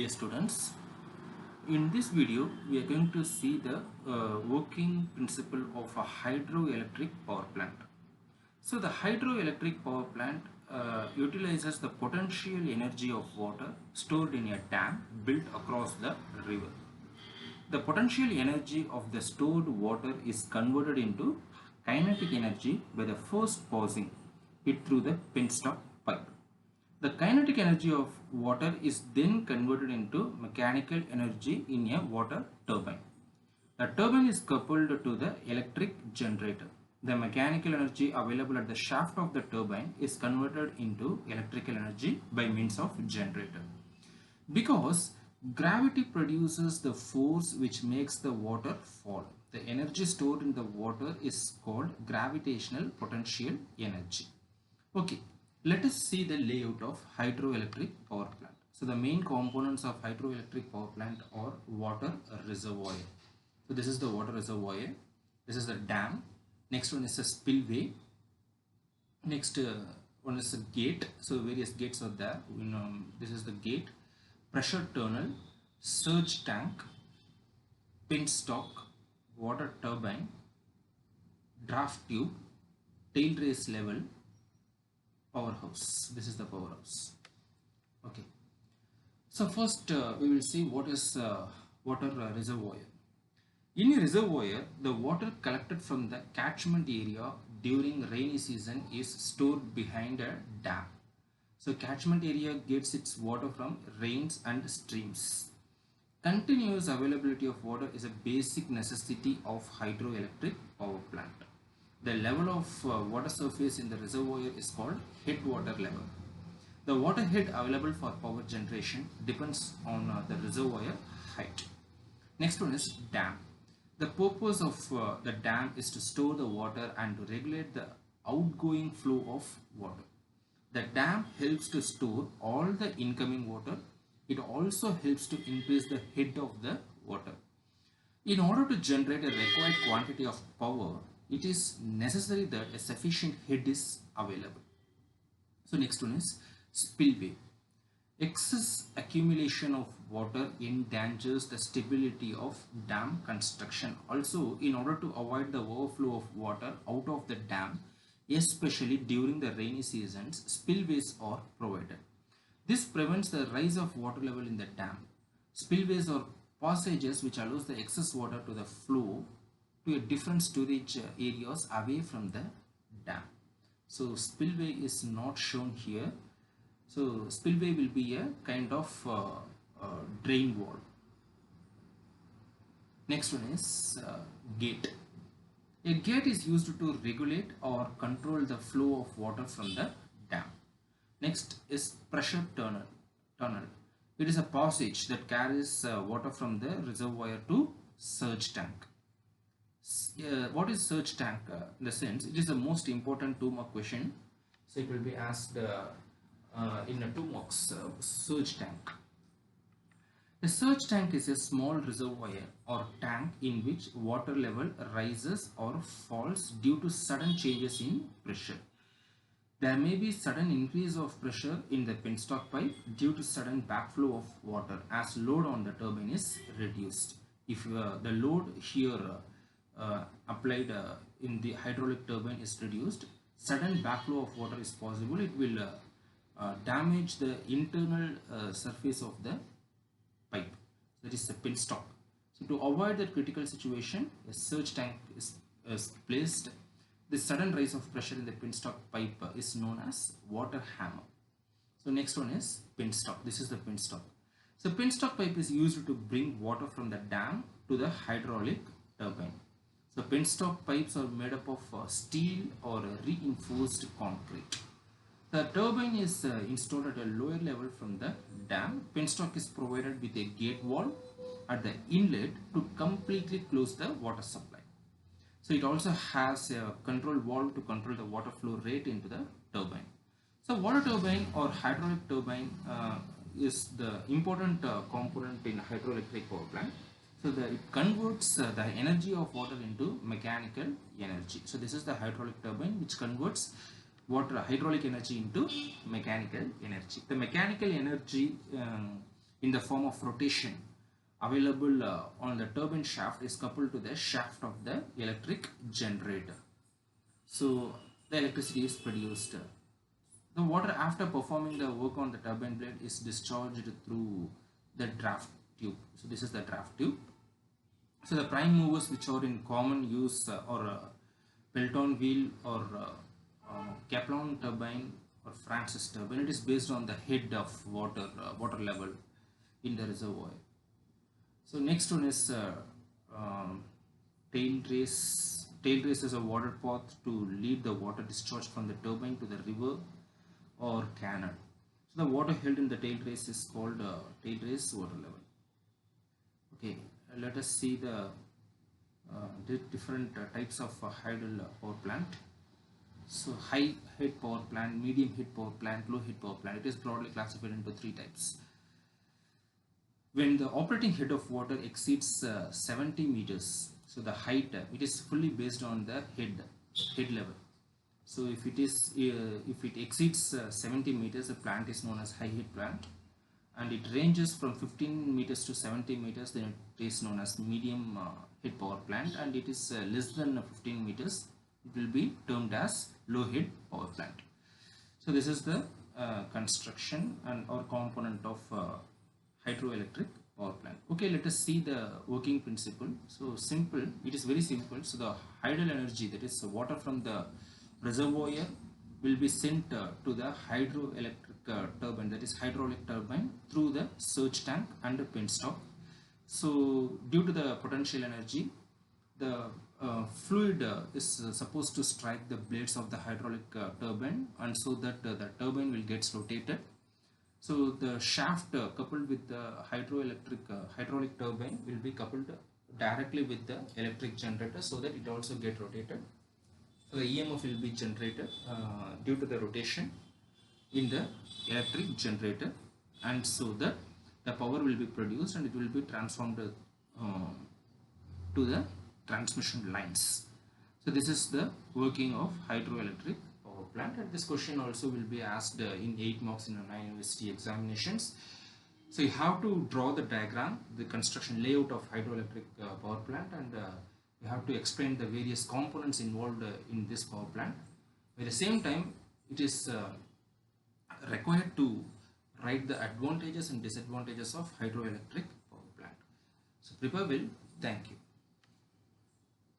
Dear students, in this video we are going to see the working principle of a hydroelectric power plant. So the hydroelectric power plant utilizes the potential energy of water stored in a dam built across the river. The potential energy of the stored water is converted into kinetic energy by the force passing it through the penstock pipe. The kinetic energy of water is then converted into mechanical energy in a water turbine. The turbine is coupled to the electric generator. The mechanical energy available at the shaft of the turbine is converted into electrical energy by means of generator. Because gravity produces the force which makes the water fall. The energy stored in the water is called gravitational potential energy. Okay, let us see the layout of hydroelectric power plant. So the main components of hydroelectric power plant are water reservoir. So this is the water reservoir. This is the dam. Next one is a spillway. Next one is a gate. So various gates are there. This is the gate. Pressure tunnel, surge tank, penstock, water turbine, draft tube, tail race level, powerhouse. This is the powerhouse. Okay. So first we will see what is water reservoir. In a reservoir, the water collected from the catchment area during rainy season is stored behind a dam. So catchment area gets its water from rains and streams. Continuous availability of water is a basic necessity of hydroelectric power plant. The level of water surface in the reservoir is called headwater level. The water head available for power generation depends on the reservoir height. Next one is dam. The purpose of the dam is to store the water and to regulate the outgoing flow of water. The dam helps to store all the incoming water. It also helps to increase the head of the water. In order to generate a required quantity of power, it is necessary that a sufficient head is available. So next one is spillway. Excess accumulation of water endangers the stability of dam construction. Also, in order to avoid the overflow of water out of the dam, especially during the rainy seasons, spillways are provided. This prevents the rise of water level in the dam. Spillways are passages which allows the excess water to the flow to a different storage areas away from the dam. So spillway is not shown here. So spillway will be a kind of drain wall. Next one is gate. A gate is used to regulate or control the flow of water from the dam. Next is pressure tunnel. It is a passage that carries water from the reservoir to surge tank. What is surge tank? In the sense, it is the most important 2-mark question. So it will be asked in a 2 marks surge tank. A surge tank is a small reservoir or tank in which water level rises or falls due to sudden changes in pressure. There may be sudden increase of pressure in the penstock pipe due to sudden backflow of water as load on the turbine is reduced. If the load here applied in the hydraulic turbine is reduced, sudden backflow of water is possible. It will damage the internal surface of the pipe, that is the penstock. So to avoid that critical situation, a surge tank is placed. The sudden rise of pressure in the penstock pipe is known as water hammer. So next one is penstock. This is the penstock. So penstock pipe is used to bring water from the dam to the hydraulic turbine. So penstock pipes are made up of steel or reinforced concrete. The turbine is installed at a lower level from the dam. Penstock is provided with a gate valve at the inlet to completely close the water supply. So it also has a control valve to control the water flow rate into the turbine. So water turbine or hydraulic turbine is the important component in hydroelectric power plant. So it converts the energy of water into mechanical energy. So this is the hydraulic turbine which converts water hydraulic energy into mechanical energy. The mechanical energy in the form of rotation available on the turbine shaft is coupled to the shaft of the electric generator. So the electricity is produced. The water after performing the work on the turbine blade is discharged through the draft tube. So this is the draft tube. So the prime movers which are in common use or Pelton wheel or Kaplan turbine or Francis turbine. It is based on the head of water level in the reservoir. So next one is tail race. Tail race is a water path to lead the water discharge from the turbine to the river or canal. So the water held in the tail race is called tail race water level. Okay, let us see the different types of hydel power plant. So high head power plant, medium head power plant, low head power plant. It is broadly classified into three types. When the operating head of water exceeds 70 meters, so the height it is fully based on the head level. So if it exceeds 70 meters, the plant is known as high head plant, and it ranges from 15 meters to 70 meters, then it is known as medium head power plant, and it is less than 15 meters, it will be termed as low head power plant. So this is the construction and or component of hydroelectric power plant. Okay, let us see the working principle. So simple, it is very simple. So the hydel energy, that is water from the reservoir, will be sent to the hydroelectric turbine, that is hydraulic turbine, through the surge tank and the penstock. So due to the potential energy, the fluid is supposed to strike the blades of the hydraulic turbine, and so that the turbine will get rotated. So the shaft coupled with the hydraulic turbine will be coupled directly with the electric generator, so that it also get rotated. So the EMF will be generated due to the rotation in the electric generator, and so that the power will be produced and it will be transformed to the transmission lines. So this is the working of hydroelectric power plant, and this question also will be asked in 8 marks in 9 university examinations. So you have to draw the diagram, the construction layout of hydroelectric power plant, and you have to explain the various components involved in this power plant. At the same time, it is required to write the advantages and disadvantages of hydroelectric power plant. So prepare well. Thank you.